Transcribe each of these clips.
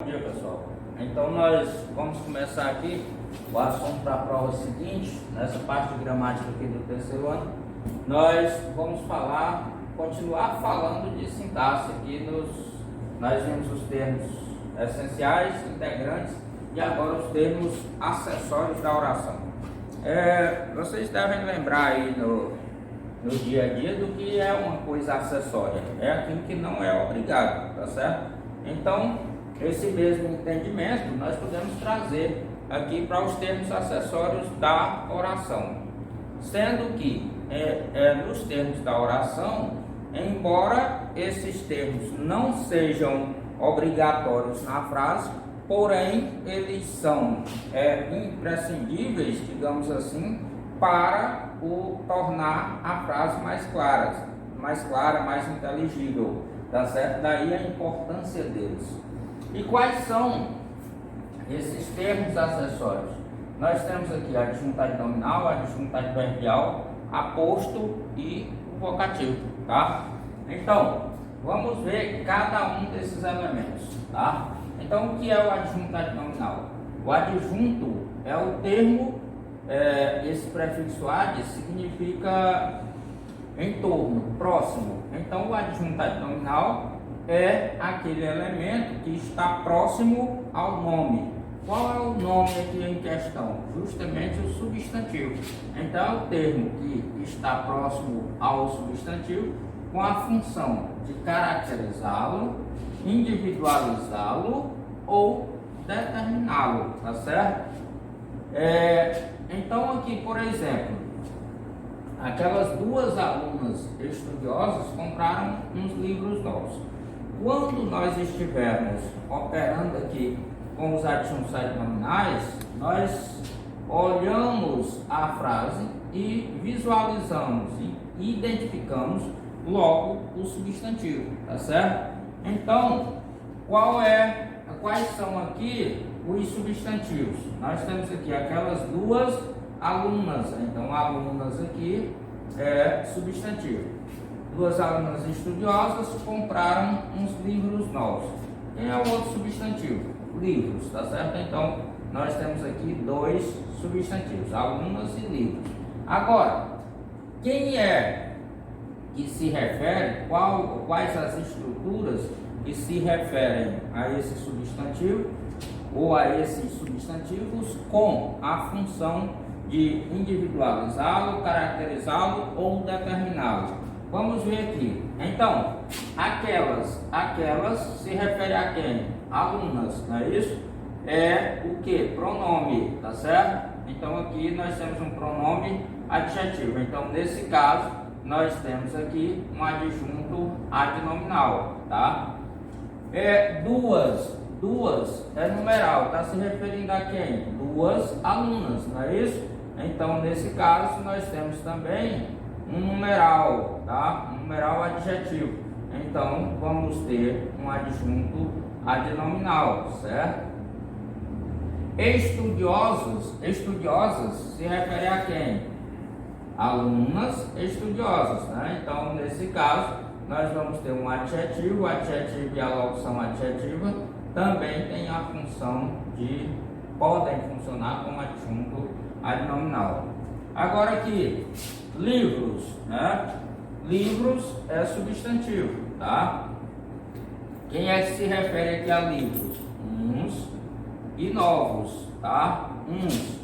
Bom dia, pessoal. Então nós vamos começar aqui o assunto da prova seguinte. Nessa parte de gramática aqui do terceiro ano, nós vamos continuar falando de sintaxe aqui. Nós vimos os termos essenciais, integrantes e agora os termos acessórios da oração. Vocês devem lembrar aí no dia a dia do que é uma coisa acessória. É aquilo que não é obrigado, tá certo? Então, esse mesmo entendimento nós podemos trazer aqui para os termos acessórios da oração, sendo que nos termos da oração, embora esses termos não sejam obrigatórios na frase, porém eles são imprescindíveis, digamos assim, para tornar a frase mais clara, mais inteligível, tá certo? Daí a importância deles. E quais são esses termos acessórios? Nós temos aqui a adjunto adnominal, a adjunto adverbial, aposto e o vocativo, tá? Então, vamos ver cada um desses elementos, tá? Então, o que é o adjunto adnominal? O adjunto é o termo, esse prefixo ad significa em torno, próximo. Então, o adjunto adnominal é aquele elemento que está próximo ao nome. Qual é o nome aqui em questão? Justamente o substantivo. Então, é o termo que está próximo ao substantivo com a função de caracterizá-lo, individualizá-lo ou determiná-lo, tá certo? Então, aqui, por exemplo, aquelas duas alunas estudiosas compraram uns livros novos. Quando nós estivermos operando aqui com os adjuntos adnominais, nós olhamos a frase e visualizamos e identificamos logo o substantivo, tá certo? Então, quais são aqui os substantivos? Nós temos aqui aquelas duas alunas, então alunas aqui é substantivo. Duas alunas estudiosas compraram uns livros novos. Quem é o outro substantivo? Livros, tá certo? Então, nós temos aqui dois substantivos, alunas e livros. Agora, quem é que se refere, quais as estruturas que se referem a esse substantivo ou a esses substantivos com a função de individualizá-lo, caracterizá-lo ou determiná-lo? Vamos ver aqui. Então, aquelas se refere a quem? Alunas, não é isso? É o que? Pronome, tá certo? Então aqui nós temos um pronome adjetivo. Então, nesse caso, nós temos aqui um adjunto adnominal, tá? Duas é numeral, está se referindo a quem? Duas alunas, não é isso? Então, nesse caso, nós temos também um numeral, tá? Um numeral adjetivo. Então, vamos ter um adjunto adnominal, certo? Estudiosas se refere a quem? Alunas estudiosas, né? Então, nesse caso, nós vamos ter um adjetivo. O adjetivo e a locução adjetiva também tem a função podem funcionar como adjunto adnominal. Agora aqui, livros, né? Livros é substantivo, tá? Quem é que se refere aqui a livros? Uns e novos, tá? Uns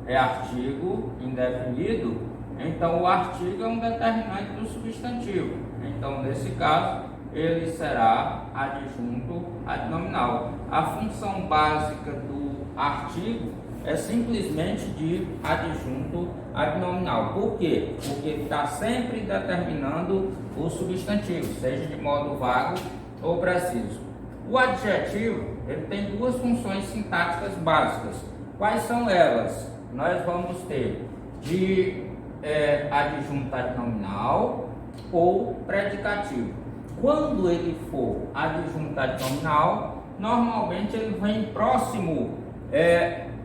é artigo indefinido, então o artigo é um determinante do substantivo. Então, nesse caso, ele será adjunto adnominal. A função básica do artigo é simplesmente de adjunto adnominal. Por quê? Porque ele está sempre determinando o substantivo, seja de modo vago ou preciso. O adjetivo, ele tem duas funções sintáticas básicas. Quais são elas? Nós vamos ter de adjunto adnominal ou predicativo. Quando ele for adjunto adnominal, normalmente ele vem próximo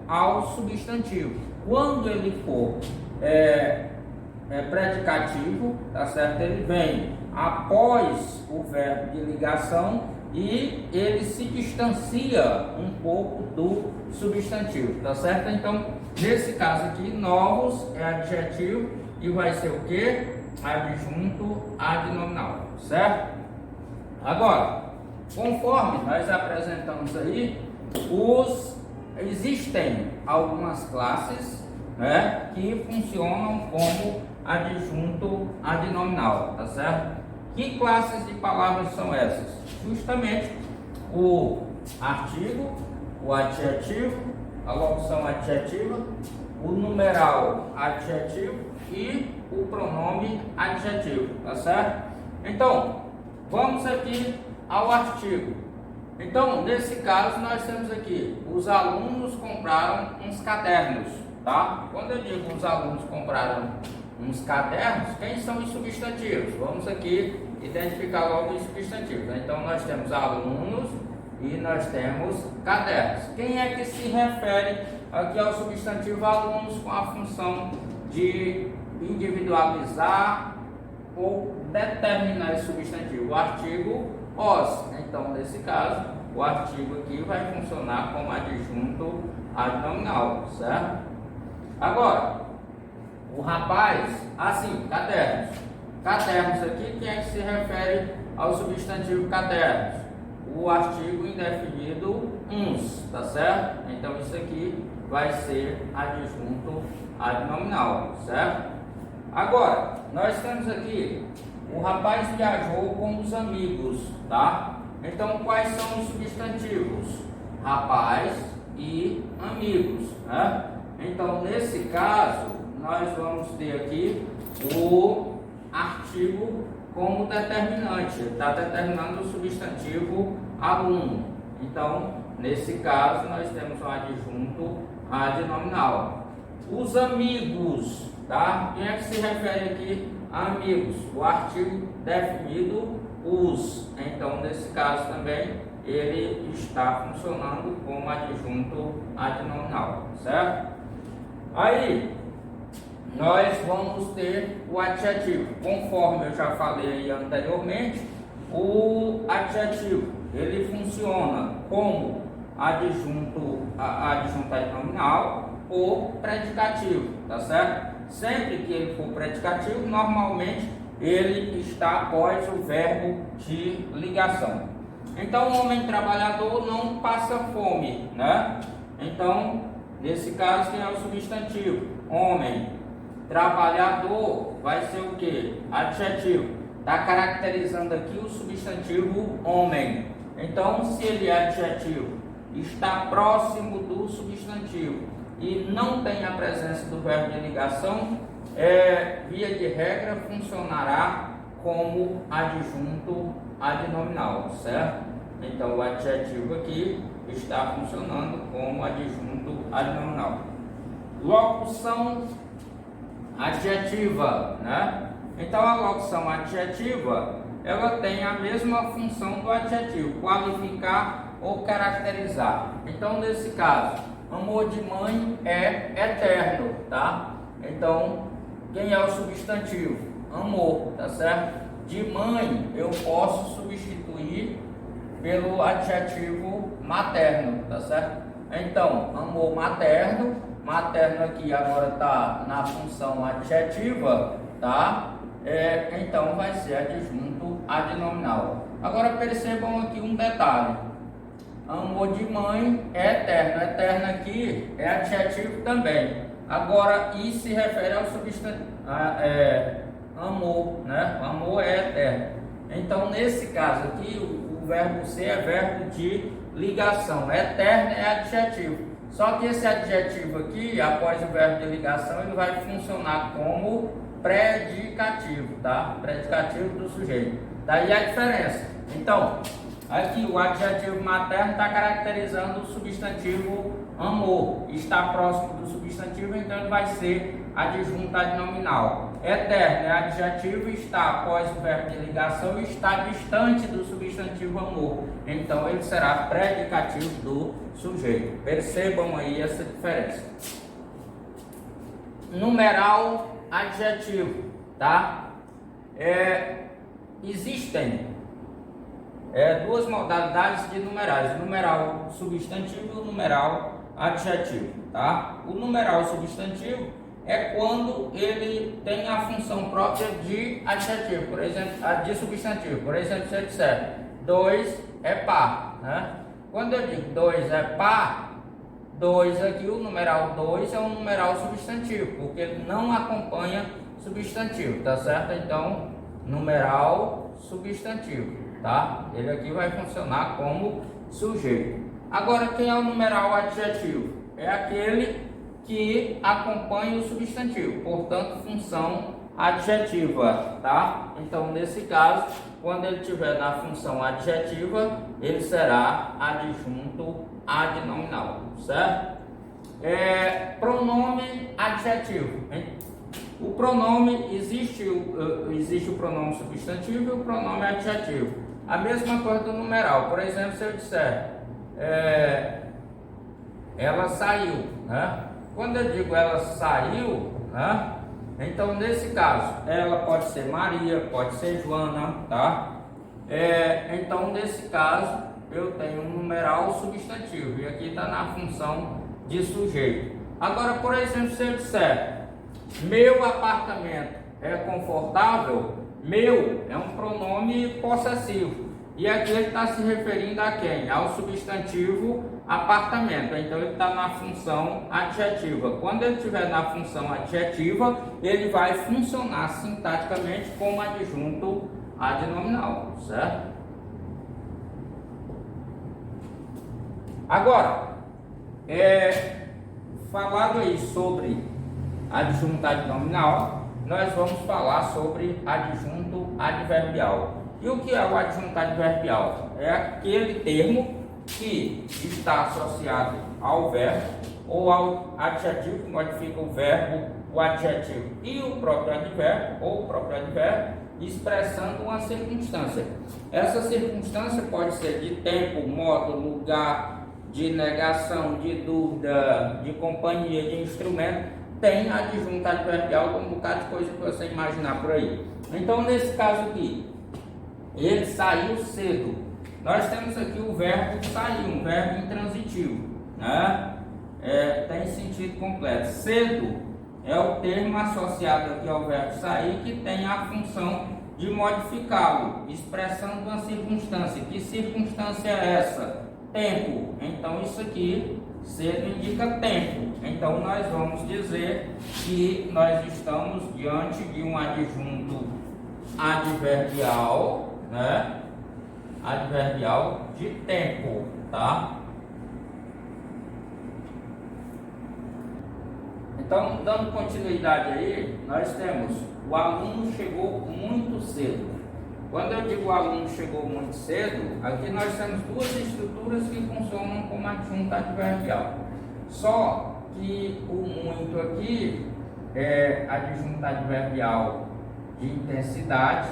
ao substantivo. Quando ele for predicativo, tá certo? Ele vem após o verbo de ligação e ele se distancia um pouco do substantivo, tá certo? Então, nesse caso aqui, novos é adjetivo e vai ser o que? Adjunto adnominal, certo? Agora, conforme nós apresentamos aí, existem algumas classes, né, que funcionam como adjunto adnominal, tá certo? Que classes de palavras são essas? Justamente o artigo, o adjetivo, a locução adjetiva, o numeral adjetivo e o pronome adjetivo, tá certo? Então, vamos aqui ao artigo. Então, nesse caso, nós temos aqui, os alunos compraram uns cadernos, tá? Quando eu digo os alunos compraram uns cadernos, quem são os substantivos? Vamos aqui identificar logo os substantivos, né? Então, nós temos alunos e nós temos cadernos. Quem é que se refere aqui ao substantivo alunos com a função de individualizar ou determinar esse substantivo? O artigo os. Então, nesse caso, o artigo aqui vai funcionar como adjunto adnominal, certo? Agora, o rapaz, assim, cadernos. Cadernos aqui, quem é que se refere ao substantivo cadernos? O artigo indefinido uns, tá certo? Então, isso aqui vai ser adjunto adnominal, certo? Agora, nós temos aqui, o rapaz viajou com os amigos, tá? Então, quais são os substantivos? Rapaz e amigos, né? Então, nesse caso, nós vamos ter aqui o artigo como determinante. Está determinando o substantivo aluno. Então, nesse caso, nós temos um adjunto adnominal. Os amigos, tá? Quem é que se refere aqui a amigos? O artigo definido os. Então, nesse caso também, ele está funcionando como adjunto adnominal, certo? Aí, nós vamos ter o adjetivo. Conforme eu já falei anteriormente, o adjetivo, ele funciona como adjunto adnominal ou predicativo, tá certo? Sempre que ele for predicativo, normalmente ele está após o verbo de ligação. Então, o homem trabalhador não passa fome, né? Então, nesse caso, quem é o substantivo? Homem. Trabalhador vai ser o que? Adjetivo. Está caracterizando aqui o substantivo homem. Então, se ele é adjetivo, está próximo do substantivo e não tem a presença do verbo de ligação, via de regra, funcionará como adjunto adnominal, certo? Então, o adjetivo aqui está funcionando como adjunto adnominal. Locução adjetiva, né? Então, a locução adjetiva, ela tem a mesma função do adjetivo, qualificar ou caracterizar. Então, nesse caso, amor de mãe é eterno, tá? Então, quem é o substantivo? Amor, tá certo? De mãe, eu posso substituir pelo adjetivo materno, tá certo? Então, amor materno, materno aqui agora está na função adjetiva, tá? Então, vai ser adjunto adnominal. Agora, percebam aqui um detalhe. Amor de mãe é eterno. Eterno aqui é adjetivo também. Agora, isso se refere ao substantivo amor, né? Amor é eterno. Então, nesse caso aqui, o verbo ser é verbo de ligação. Eterno é adjetivo. Só que esse adjetivo aqui, após o verbo de ligação, ele vai funcionar como predicativo, tá? Predicativo do sujeito. Daí a diferença. Então, aqui o adjetivo materno está caracterizando o substantivo amor. Está próximo do substantivo, então ele vai ser adjunto adnominal. Eterno é adjetivo, está após o verbo de ligação e está distante do substantivo amor. Então ele será predicativo do sujeito. Percebam aí essa diferença. Numeral adjetivo, tá? Existem duas modalidades de numerais, o numeral substantivo e o numeral adjetivo, tá? O numeral substantivo é quando ele tem a função própria de adjetivo, por exemplo, de substantivo. Por exemplo, se eu disser 2 é par, né? Quando eu digo 2 é par, 2 aqui, o numeral 2 é um numeral substantivo, porque ele não acompanha substantivo, tá certo? Então, numeral substantivo, tá? Ele aqui vai funcionar como sujeito. Agora, quem é o numeral adjetivo? É aquele que acompanha o substantivo, portanto, função adjetiva, tá? Então, nesse caso, quando ele estiver na função adjetiva, ele será adjunto adnominal, certo? Pronome adjetivo, hein? O pronome, existe o pronome substantivo e o pronome adjetivo. A mesma coisa do numeral. Por exemplo, se eu disser ela saiu, né? Quando eu digo ela saiu, né? Então nesse caso ela pode ser Maria, pode ser Joana, tá? Então nesse caso eu tenho um numeral substantivo e aqui está na função de sujeito. Agora, por exemplo, se eu disser meu apartamento é confortável, meu é um pronome possessivo. E aqui ele está se referindo a quem? Ao substantivo apartamento. Então ele está na função adjetiva. Quando ele estiver na função adjetiva, ele vai funcionar sintaticamente como adjunto adnominal, certo? Agora, falado aí sobre adjunto adnominal, nós vamos falar sobre adjunto adverbial. E o que é o adjunto adverbial? É aquele termo que está associado ao verbo ou ao adjetivo, que modifica o verbo, o adjetivo e o próprio advérbio ou o próprio advérbio, expressando uma circunstância. Essa circunstância pode ser de tempo, modo, lugar, de negação, de dúvida, de companhia, de instrumento. Tem adjunto adverbial com um bocado de coisa que você imaginar por aí. Então, nesse caso aqui, ele saiu cedo. Nós temos aqui o verbo sair, um verbo intransitivo, né? Tem sentido completo. Cedo é o termo associado aqui ao verbo sair que tem a função de modificá-lo, expressando uma circunstância. Que circunstância é essa? Tempo. Então isso aqui cedo indica tempo. Então nós vamos dizer que nós estamos diante de um adjunto adverbial, né? Adverbial de tempo, tá? Então, dando continuidade aí, nós temos o aluno chegou muito cedo. Quando eu digo o aluno chegou muito cedo, aqui nós temos duas estruturas que funcionam como adjunto adverbial. Só que o muito aqui é adjunto adverbial de intensidade,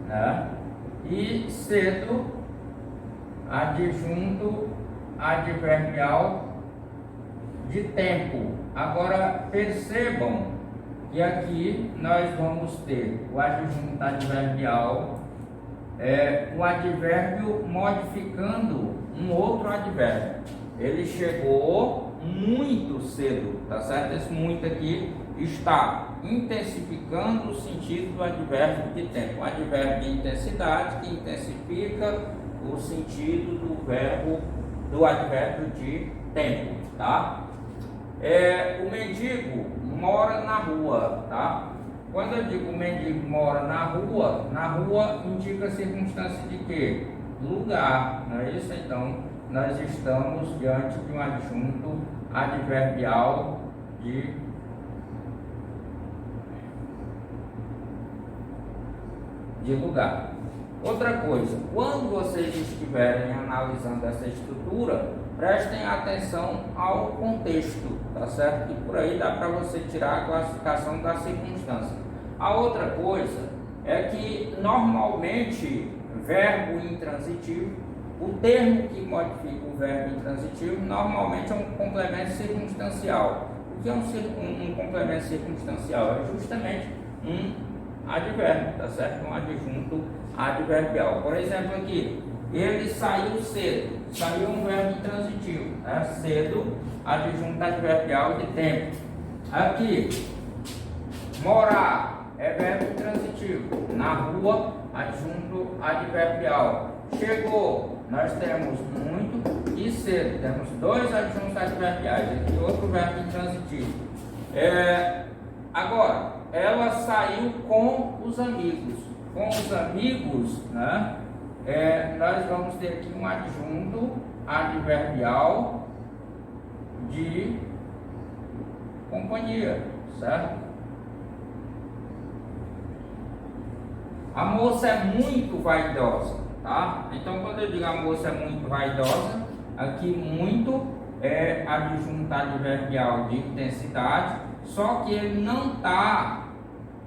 né? E cedo, adjunto adverbial de tempo. Agora percebam que aqui nós vamos ter o adjunto adverbial, um advérbio modificando um outro advérbio. Ele chegou muito cedo, tá certo? Esse muito aqui está intensificando o sentido do advérbio de tempo. O advérbio de intensidade que intensifica o sentido do verbo, do advérbio de tempo, tá? O mendigo mora na rua, tá? Quando eu digo o mendigo mora na rua indica circunstância de quê? Lugar, não é isso? Então, nós estamos diante de um adjunto adverbial de lugar. Outra coisa, quando vocês estiverem analisando essa estrutura, prestem atenção ao contexto, tá certo? Que por aí dá para você tirar a classificação da circunstância. A outra coisa é que normalmente verbo intransitivo, o termo que modifica o verbo intransitivo normalmente é um complemento circunstancial. O que é um complemento circunstancial? É justamente um advérbio, tá certo? Um adjunto adverbial. Por exemplo, aqui, ele saiu cedo, saiu um verbo intransitivo, né? Cedo, adjunto adverbial de tempo. Aqui, morar é verbo intransitivo, na rua, adjunto adverbial. Chegou, nós temos muito e cedo, temos dois adjuntos adverbiais, aqui outro verbo intransitivo. Agora, ela saiu com os amigos. Com os amigos, né? Nós vamos ter aqui um adjunto adverbial de companhia, certo? A moça é muito vaidosa, tá? Então, quando eu digo a moça é muito vaidosa, aqui muito é adjunto adverbial de intensidade, só que ele não está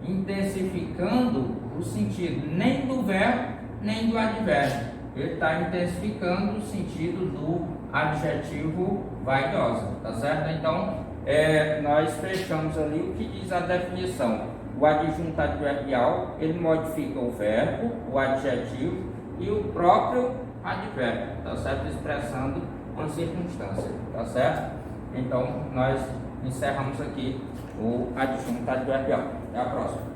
intensificando o sentido nem do verbo nem do advérbio. Ele está intensificando o sentido do adjetivo vaidosa, tá certo? Então, nós fechamos ali o que diz a definição. O adjunto adverbial, ele modifica o verbo, o adjetivo e o próprio advérbio, tá certo? Expressando uma circunstância, tá certo? Então, nós encerramos aqui o adjunto adverbial. Até a próxima.